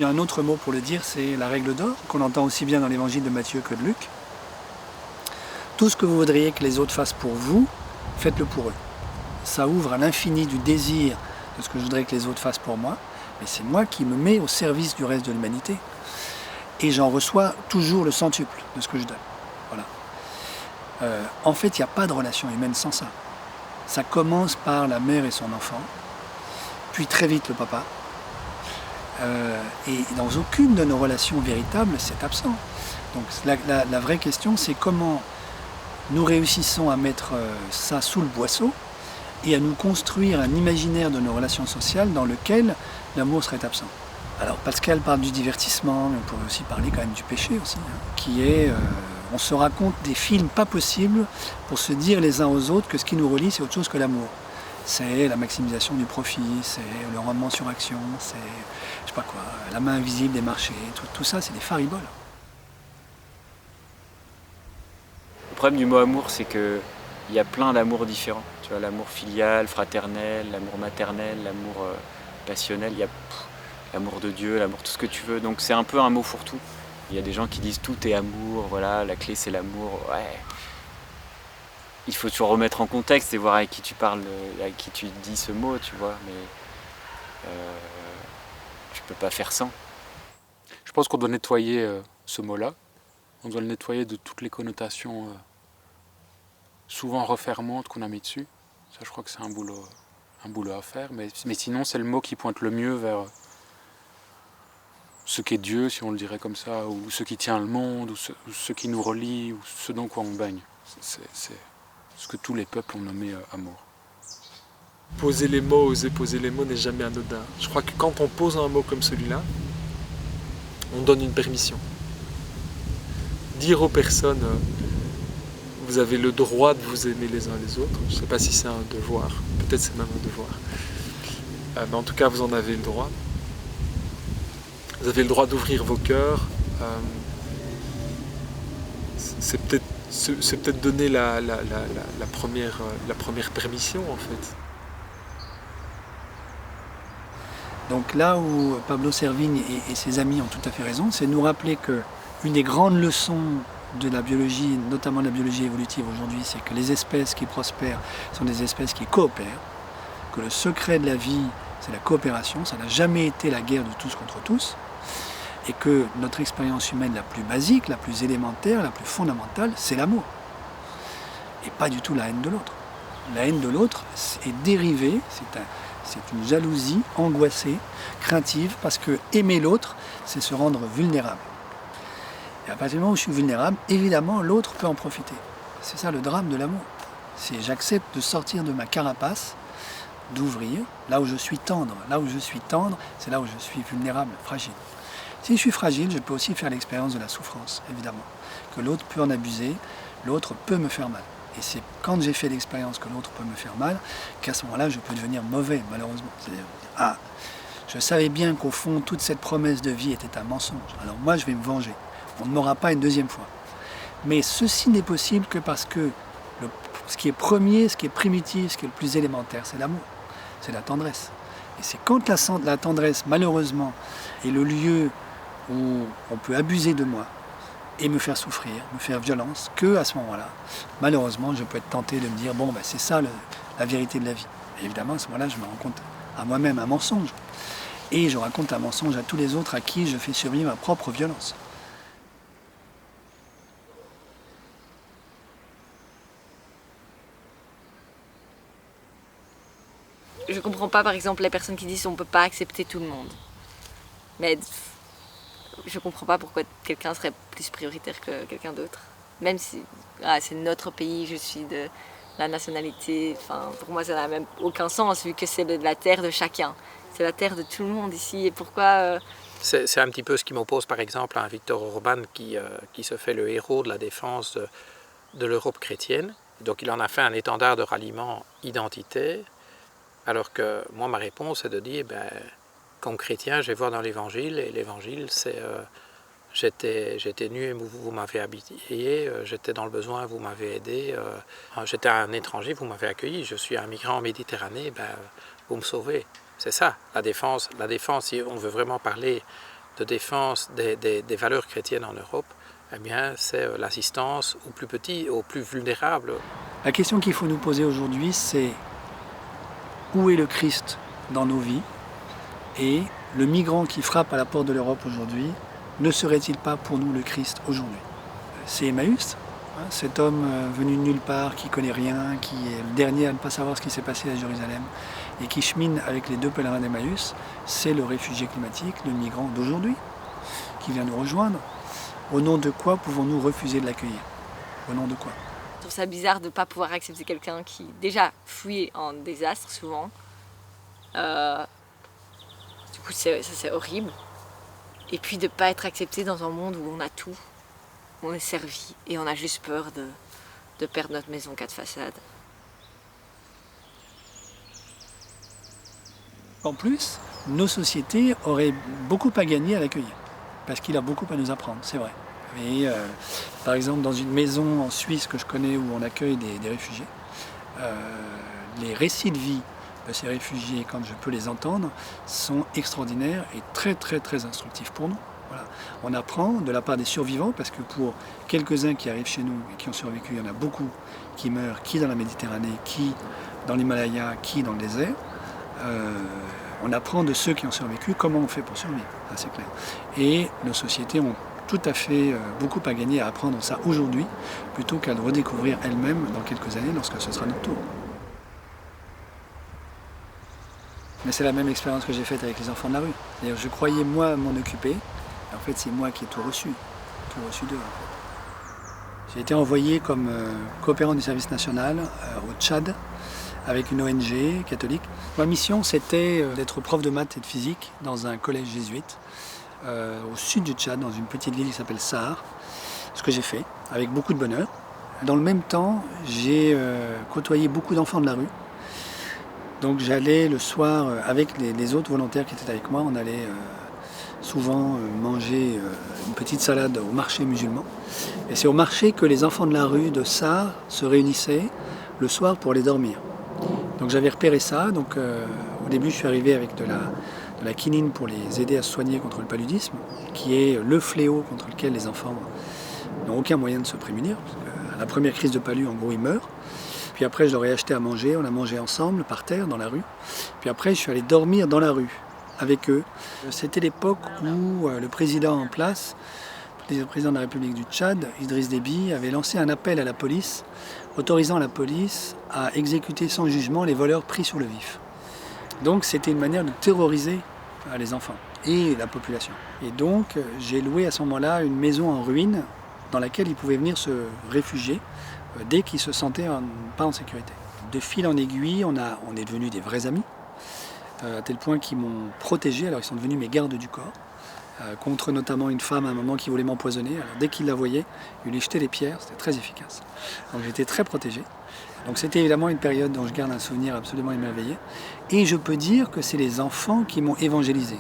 Il y a un autre mot pour le dire, c'est la règle d'or, qu'on entend aussi bien dans l'évangile de Matthieu que de Luc. Tout ce que vous voudriez que les autres fassent pour vous, faites-le pour eux. Ça ouvre à l'infini du désir de ce que je voudrais que les autres fassent pour moi, mais c'est moi qui me mets au service du reste de l'humanité. Et j'en reçois toujours le centuple de ce que je donne. Voilà. En fait, il n'y a pas de relation humaine sans ça. Ça commence par la mère et son enfant, puis très vite le papa. Et dans aucune de nos relations véritables, c'est absent. Donc la vraie question, c'est comment nous réussissons à mettre ça sous le boisseau et à nous construire un imaginaire de nos relations sociales dans lequel l'amour serait absent. Alors Pascal parle du divertissement, mais on pourrait aussi parler quand même du péché aussi, qui est, on se raconte des films pas possibles pour se dire les uns aux autres que ce qui nous relie, c'est autre chose que l'amour. C'est la maximisation du profit, c'est le rendement sur action, c'est, je sais pas quoi, la main invisible des marchés, tout ça, c'est des fariboles. Le problème du mot amour, c'est qu'il y a plein d'amours différents. Tu vois, l'amour filial, fraternel, l'amour maternel, l'amour passionnel, il y a l'amour de Dieu, l'amour, tout ce que tu veux. Donc c'est un peu un mot fourre-tout. Il y a des gens qui disent tout est amour, voilà, la clé c'est l'amour. Ouais. Il faut toujours remettre en contexte et voir avec qui tu parles, avec qui tu dis ce mot, tu vois, mais tu peux pas faire sans. Je pense qu'on doit nettoyer ce mot-là. On doit le nettoyer de toutes les connotations souvent refermantes qu'on a mis dessus. Ça, je crois que c'est un boulot à faire. Mais sinon, c'est le mot qui pointe le mieux vers ce qu'est Dieu, si on le dirait comme ça, ou ce qui tient le monde, ou ce qui nous relie, ou ce dans quoi on baigne. C'est ce que tous les peuples ont nommé amour. Poser les mots, oser poser les mots n'est jamais anodin. Je crois que quand on pose un mot comme celui-là, on donne une permission. Dire aux personnes, vous avez le droit de vous aimer les uns les autres, je ne sais pas si c'est un devoir, peut-être c'est même un devoir, mais en tout cas vous en avez le droit. Vous avez le droit d'ouvrir vos cœurs, c'est peut-être donner la première permission en fait. Donc là où Pablo Servigne et ses amis ont tout à fait raison, c'est nous rappeler que une des grandes leçons de la biologie, notamment de la biologie évolutive aujourd'hui, c'est que les espèces qui prospèrent sont des espèces qui coopèrent, que le secret de la vie, c'est la coopération, ça n'a jamais été la guerre de tous contre tous, et que notre expérience humaine la plus basique, la plus élémentaire, la plus fondamentale, c'est l'amour, et pas du tout la haine de l'autre. La haine de l'autre est dérivée, c'est une jalousie angoissée, craintive, parce que aimer l'autre, c'est se rendre vulnérable. Et à partir du moment où je suis vulnérable, évidemment, l'autre peut en profiter. C'est ça le drame de l'amour. C'est j'accepte de sortir de ma carapace, d'ouvrir, là où je suis tendre. Là où je suis tendre, c'est là où je suis vulnérable, fragile. Si je suis fragile, je peux aussi faire l'expérience de la souffrance, évidemment. Que l'autre peut en abuser, l'autre peut me faire mal. Et c'est quand j'ai fait l'expérience que l'autre peut me faire mal, qu'à ce moment-là, je peux devenir mauvais, malheureusement. C'est-à-dire, je savais bien qu'au fond, toute cette promesse de vie était un mensonge. Alors moi, je vais me venger. On ne m'aura pas une deuxième fois. Mais ceci n'est possible que parce que ce qui est premier, ce qui est primitif, ce qui est le plus élémentaire, c'est l'amour, c'est la tendresse. Et c'est quand la tendresse, malheureusement, est le lieu où on peut abuser de moi et me faire souffrir, me faire violence, que à ce moment-là, malheureusement, je peux être tenté de me dire, bon, c'est ça la vérité de la vie. Et évidemment, à ce moment-là, je me rends compte à moi-même un mensonge. Et je raconte un mensonge à tous les autres à qui je fais survivre ma propre violence. Je comprends pas par exemple les personnes qui disent on peut pas accepter tout le monde. Mais je comprends pas pourquoi quelqu'un serait plus prioritaire que quelqu'un d'autre. Même si c'est notre pays, je suis de la nationalité, enfin pour moi ça n'a même aucun sens vu que c'est la terre de chacun. C'est la terre de tout le monde ici et pourquoi... C'est un petit peu ce qui m'oppose par exemple à un Viktor Orban qui se fait le héros de la défense de l'Europe chrétienne. Donc il en a fait un étendard de ralliement identitaire. Alors que moi, ma réponse est de dire, comme chrétien, je vais voir dans l'Évangile, et l'Évangile, c'est j'étais nu et vous m'avez habillé, j'étais dans le besoin, vous m'avez aidé, j'étais un étranger, vous m'avez accueilli, je suis un migrant en Méditerranée, vous me sauvez. C'est ça, la défense, si on veut vraiment parler de défense des valeurs chrétiennes en Europe, eh bien, c'est l'assistance aux plus petits, aux plus vulnérables. La question qu'il faut nous poser aujourd'hui, c'est où est le Christ dans nos vies? Et le migrant qui frappe à la porte de l'Europe aujourd'hui, ne serait-il pas pour nous le Christ aujourd'hui? C'est Emmaüs, cet homme venu de nulle part, qui ne connaît rien, qui est le dernier à ne pas savoir ce qui s'est passé à Jérusalem, et qui chemine avec les 2 pèlerins d'Emmaüs, c'est le réfugié climatique, le migrant d'aujourd'hui, qui vient nous rejoindre. Au nom de quoi pouvons-nous refuser de l'accueillir? Au nom de quoi? Je trouve ça bizarre de ne pas pouvoir accepter quelqu'un qui déjà fuit en désastre souvent. Du coup, ça c'est horrible. Et puis de ne pas être accepté dans un monde où on a tout, où on est servi et on a juste peur de perdre notre maison 4 façades. En plus, nos sociétés auraient beaucoup à gagner à l'accueillir, parce qu'il a beaucoup à nous apprendre, c'est vrai. Et par exemple, dans une maison en Suisse que je connais où on accueille des réfugiés, les récits de vie de ces réfugiés, quand je peux les entendre, sont extraordinaires et très très très instructifs pour nous. Voilà. On apprend de la part des survivants, parce que pour quelques-uns qui arrivent chez nous et qui ont survécu, il y en a beaucoup qui meurent, qui dans la Méditerranée, qui dans l'Himalaya, qui dans le désert. On apprend de ceux qui ont survécu comment on fait pour survivre, ça c'est clair. Et nos sociétés ont tout à fait beaucoup à gagner à apprendre ça aujourd'hui, plutôt qu'à le redécouvrir elles-mêmes dans quelques années lorsque ce sera notre tour. Mais c'est la même expérience que j'ai faite avec les enfants de la rue. C'est-à-dire, je croyais moi m'en occuper, et en fait c'est moi qui ai tout reçu d'eux. En fait. J'ai été envoyé comme coopérant du service national au Tchad, avec une ONG catholique. Ma mission, c'était d'être prof de maths et de physique dans un collège jésuite au sud du Tchad, dans une petite ville qui s'appelle Sahar. Ce que j'ai fait, avec beaucoup de bonheur. Dans le même temps, j'ai côtoyé beaucoup d'enfants de la rue. Donc j'allais le soir avec les autres volontaires qui étaient avec moi. On allait souvent manger une petite salade au marché musulman. Et c'est au marché que les enfants de la rue de Sahar se réunissaient le soir pour aller dormir. Donc j'avais repéré ça, donc au début je suis arrivé avec de la quinine pour les aider à se soigner contre le paludisme, qui est le fléau contre lequel les enfants n'ont aucun moyen de se prémunir, parce qu'à la première crise de palu, en gros, ils meurent. Puis après je leur ai acheté à manger, on a mangé ensemble, par terre, dans la rue. Puis après je suis allé dormir dans la rue, avec eux. C'était l'époque où le président en place, le président de la République du Tchad, Idriss Déby, avait lancé un appel à la police, autorisant la police à exécuter sans jugement les voleurs pris sur le vif. Donc c'était une manière de terroriser les enfants et la population. Et donc j'ai loué à ce moment-là une maison en ruine dans laquelle ils pouvaient venir se réfugier dès qu'ils se sentaient pas en sécurité. De fil en aiguille, on est devenus des vrais amis, à tel point qu'ils m'ont protégé, alors ils sont devenus mes gardes du corps, contre notamment une femme à un moment qui voulait m'empoisonner. Alors dès qu'il la voyait, il lui jetait des pierres, c'était très efficace. Donc j'étais très protégé. Donc c'était évidemment une période dont je garde un souvenir absolument émerveillé. Et je peux dire que c'est les enfants qui m'ont évangélisé.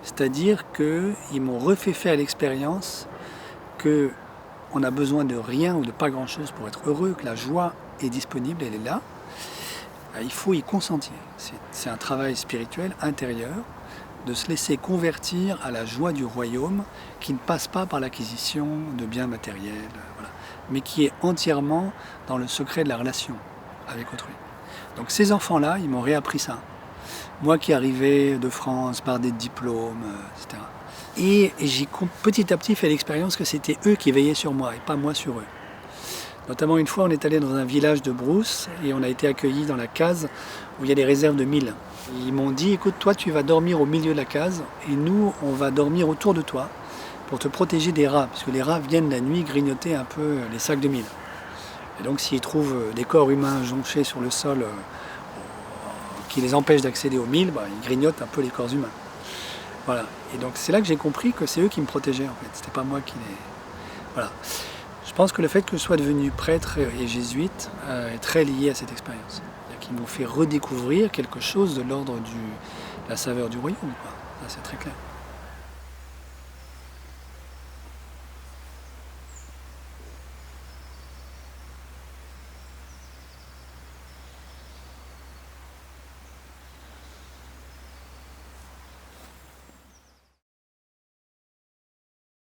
C'est-à-dire qu'ils m'ont refait faire l'expérience qu'on a besoin de rien ou de pas grand-chose pour être heureux, que la joie est disponible, elle est là. Il faut y consentir. C'est un travail spirituel intérieur, de se laisser convertir à la joie du royaume qui ne passe pas par l'acquisition de biens matériels, voilà, mais qui est entièrement dans le secret de la relation avec autrui. Donc ces enfants-là, ils m'ont réappris ça. Moi qui arrivais de France par des diplômes, etc. Et j'ai petit à petit fait l'expérience que c'était eux qui veillaient sur moi et pas moi sur eux. Notamment une fois, on est allé dans un village de brousse et on a été accueillis dans la case où il y a des réserves de mil. Ils m'ont dit, écoute, toi tu vas dormir au milieu de la case et nous on va dormir autour de toi pour te protéger des rats, puisque les rats viennent la nuit grignoter un peu les sacs de mil. Et donc s'ils trouvent des corps humains jonchés sur le sol qui les empêchent d'accéder au mil, ils grignotent un peu les corps humains. Voilà. Et donc c'est là que j'ai compris que c'est eux qui me protégeaient en fait, c'était pas moi qui les... Voilà. Je pense que le fait que je sois devenu prêtre et jésuite est très lié à cette expérience. Qui m'ont fait redécouvrir quelque chose de l'ordre de la saveur du royaume. Ça, c'est très clair.